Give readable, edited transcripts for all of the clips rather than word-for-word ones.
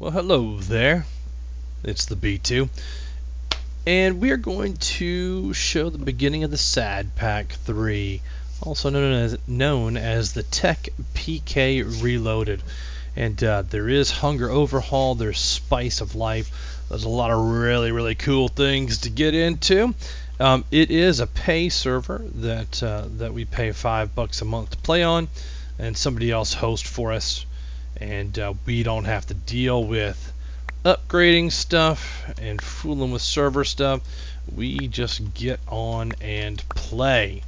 Well, hello there. It's the B2, and we are going to show the beginning of the SAD Pack 3, also known as the TekPK Reloaded. And there is Hunger Overhaul, there's Spice of Life. There's a lot of really cool things to get into. It is a pay server that we pay $5 a month to play on, and somebody else hosts for us. And we don't have to deal with upgrading stuff and fooling with server stuff. We just get on and play.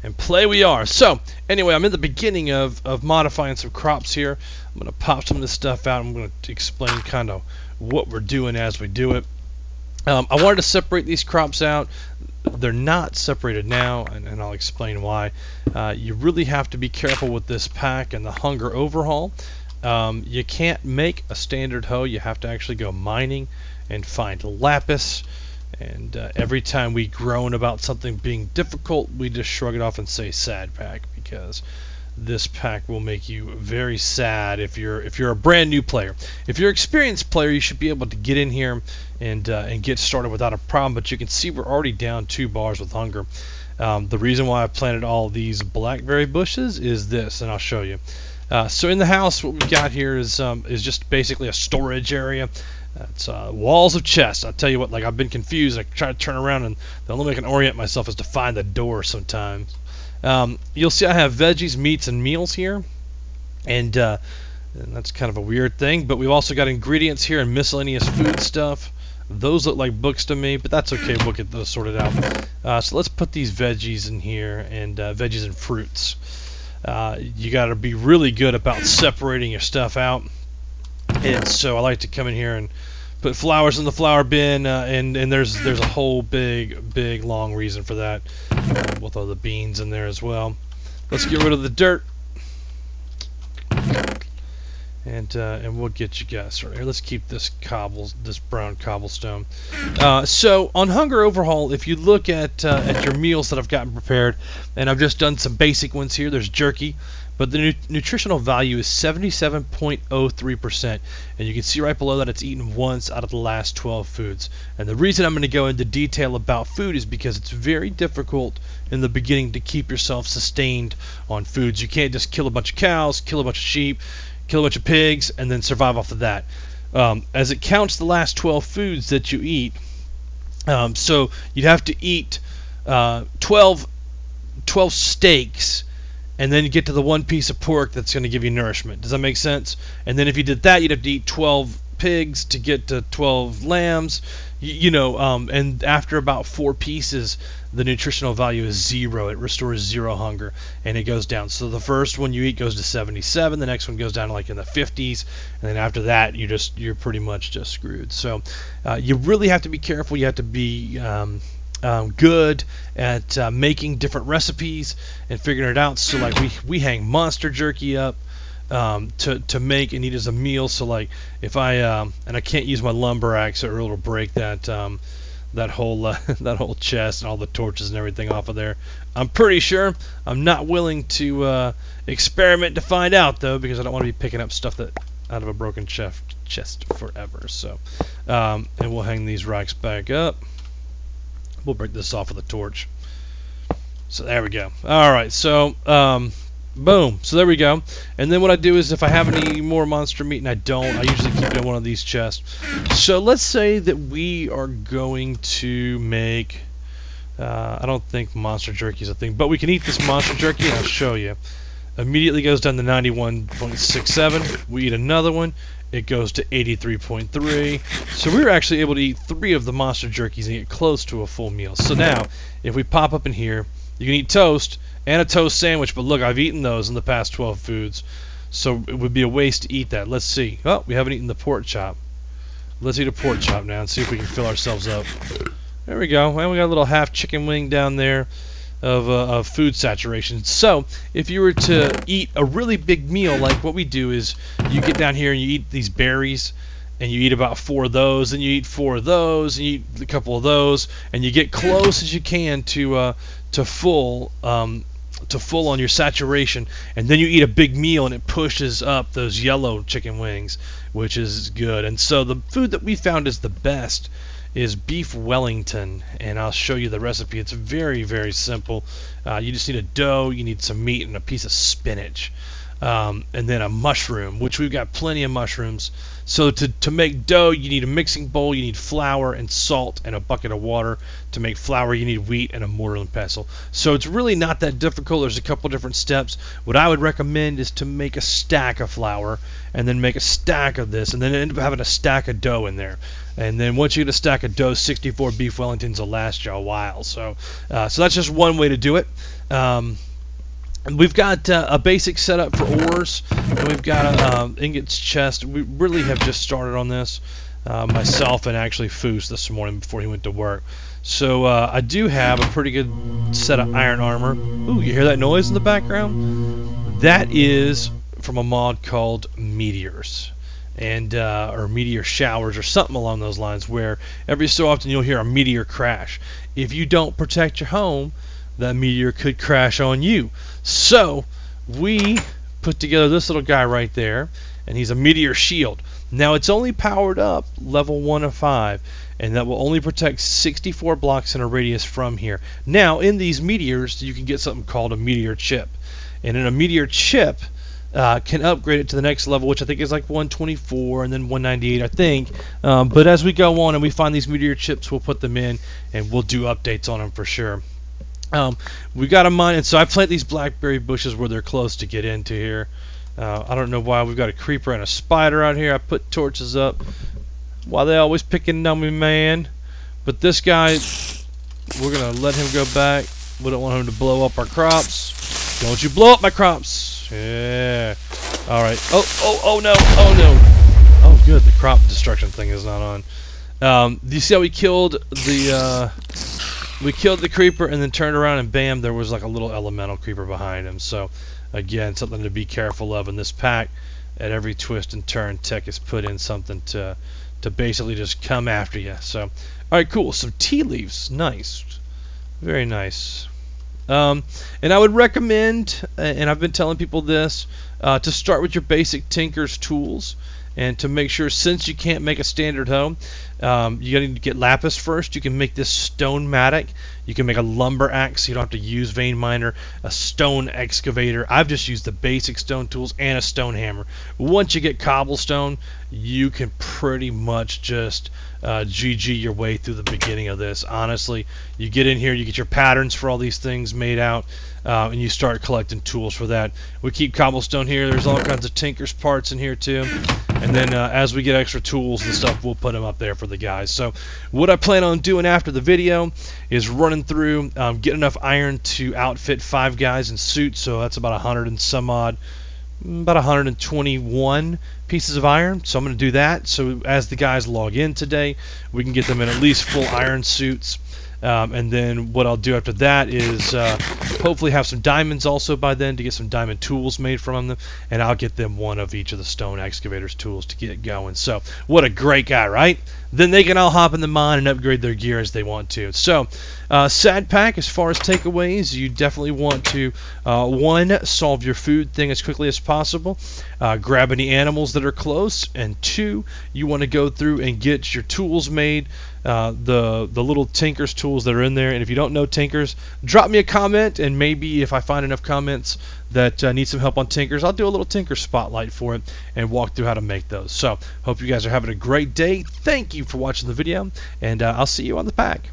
And play we are. So, anyway, I'm in the beginning of modifying some crops here. I'm going to pop some of this stuff out. I'm going to explain kind of what we're doing as we do it. I wanted to separate these crops out. They're not separated now, and I'll explain why. You really have to be careful with this pack and the Hunger Overhaul. You can't make a standard hoe. You have to actually go mining and find lapis. And every time we groan about something being difficult, we just shrug it off and say sad pack, because this pack will make you very sad if you're a brand new player. If you're an experienced player, you should be able to get in here and get started without a problem. But you can see we're already down 2 bars with hunger. The reason why I planted all these blackberry bushes is this, and I'll show you. So in the house, what we've got here is just basically a storage area. It's walls of chests. I'll tell you what, like, I've been confused. I try to turn around, and the only way I can orient myself is to find the door sometimes. You'll see I have veggies, meats, and meals here, and that's kind of a weird thing. But we've also got ingredients here and miscellaneous food stuff. Those look like books to me, but that's okay. We'll get those sorted out. So let's put these veggies in here, and veggies and fruits. You got to be really good about separating your stuff out. And so I like to come in here and put flowers in the flower bin, and there's a whole big long reason for that, with all the beans in there as well. Let's get rid of the dirt, and we'll get you guys started here. Let's keep this brown cobblestone. So on Hunger Overhaul, if you look at your meals that I've gotten prepared, and I've just done some basic ones here. There's jerky, but the nutritional value is 77.03%, and you can see right below that it's eaten once out of the last 12 foods. And the reason I'm going to go into detail about food is because it's very difficult in the beginning to keep yourself sustained on foods. You can't just kill a bunch of cows, kill a bunch of sheep, kill a bunch of pigs, and then survive off of that. As it counts the last 12 foods that you eat, so you'd have to eat 12 steaks, and then you get to the 1 piece of pork that's going to give you nourishment. Does that make sense? And then if you did that, you'd have to eat 12 pigs to get to 12 lambs. And after about 4 pieces, the nutritional value is 0. It restores 0 hunger, and it goes down. So the first one you eat goes to 77. The next one goes down to like in the 50s, and then after that, you're pretty much just screwed. So you really have to be careful. You have to be good at making different recipes and figuring it out. So like we hang monster jerky up to make and eat as a meal. So like if I and I can't use my lumber axe, or it'll break that whole chest and all the torches and everything off of there. I'm pretty sure. I'm not willing to experiment to find out, though, because I don't want to be picking up stuff that out of a broken chest forever. So and we'll hang these racks back up. We'll break this off with a torch. So there we go. Alright, so boom. So there we go. And then what I do is, if I have any more monster meat, and I don't, I usually keep it in one of these chests. So let's say that we are going to make, I don't think monster jerky is a thing, but we can eat this monster jerky, and I'll show you. Immediately goes down to 91.67. We eat another one. It goes to 83.3. So we were actually able to eat 3 of the monster jerkies and get close to a full meal. So now, if we pop up in here, you can eat toast and a toast sandwich. But look, I've eaten those in the past 12 foods, so it would be a waste to eat that. Let's see. Oh, we haven't eaten the pork chop. Let's eat a pork chop now and see if we can fill ourselves up. There we go. Well, we got a little half chicken wing down there of food saturation. So if you were to eat a really big meal, like what we do is, you get down here and you eat these berries, and you eat about 4 of those, and you eat 4 of those, and you eat a couple of those, and you get close as you can to full to full on your saturation, and then you eat a big meal and it pushes up those yellow chicken wings, which is good. And so the food that we found is the best is beef Wellington, and I'll show you the recipe. It's very, very simple. You just need a dough, you need some meat, and a piece of spinach. And then a mushroom, which we've got plenty of mushrooms. So to make dough, you need a mixing bowl, you need flour and salt and a bucket of water. To make flour, you need wheat and a mortar and pestle. So it's really not that difficult. There's a couple different steps. What I would recommend is to make a stack of flour and then make a stack of this, and then end up having a stack of dough in there. And then once you get a stack of dough, 64 beef Wellingtons will last you a while. So that's just one way to do it. We've got a basic setup for ores, and we've got ingots chest. We really have just started on this, myself and actually Foos this morning before he went to work. So I do have a pretty good set of iron armor. Ooh, you hear that noise in the background? That is from a mod called Meteors, and or meteor showers or something along those lines, where every so often you'll hear a meteor crash. If you don't protect your home, that meteor could crash on you. So we put together this little guy right there, and he's a meteor shield. Now it's only powered up level 1 of 5, and that will only protect 64 blocks in a radius from here. Now in these meteors you can get something called a meteor chip, and in a meteor chip can upgrade it to the next level, which I think is like 124 and then 198, I think. But as we go on and we find these meteor chips, we'll put them in and we'll do updates on them for sure. We got a mine, and so I plant these blackberry bushes where they're close to get into here. I don't know why. We've got a creeper and a spider out here. I put torches up. Why they always picking on me, man? But this guy, we're gonna let him go back. We don't want him to blow up our crops. Don't you blow up my crops? Yeah. All right. Oh no. Oh no. Oh good. The crop destruction thing is not on. Do you see how we killed the? We killed the creeper and then turned around and bam, there was like a little elemental creeper behind him. So again, something to be careful of in this pack. At every twist and turn, Tech has put in something to basically just come after you. So alright, cool. Some tea leaves. Nice. Very nice. And I would recommend, and I've been telling people this, to start with your basic tinker's tools. And to make sure, since you can't make a standard hoe, you need to get lapis first. You can make this stone mattock. You can make a lumber axe. You don't have to use vein miner, a stone excavator. I've just used the basic stone tools and a stone hammer. Once you get cobblestone, you can pretty much just GG your way through the beginning of this. Honestly, you get in here, you get your patterns for all these things made out, and you start collecting tools for that. We keep cobblestone here. There's all kinds of tinker's parts in here too. And then as we get extra tools and stuff, we'll put them up there for the guys. So what I plan on doing after the video is running through, get enough iron to outfit 5 guys in suits. So that's about 100 and some odd, about 121 pieces of iron. So I'm going to do that. So as the guys log in today, we can get them in at least full iron suits. And then what I'll do after that is hopefully have some diamonds also by then to get some diamond tools made from them, and I'll get them one of each of the stone excavator's tools to get it going. So what a great guy, right? Then they can all hop in the mine and upgrade their gear as they want to. So sad pack, as far as takeaways, you definitely want to 1, solve your food thing as quickly as possible, grab any animals that are close, and 2, you want to go through and get your tools made, the little tinker's tools that are in there. And if you don't know tinkers, drop me a comment, and maybe if I find enough comments that need some help on tinkers, I'll do a little tinker spotlight for it and walk through how to make those. So hope you guys are having a great day. Thank you for watching the video, and I'll see you on the pack.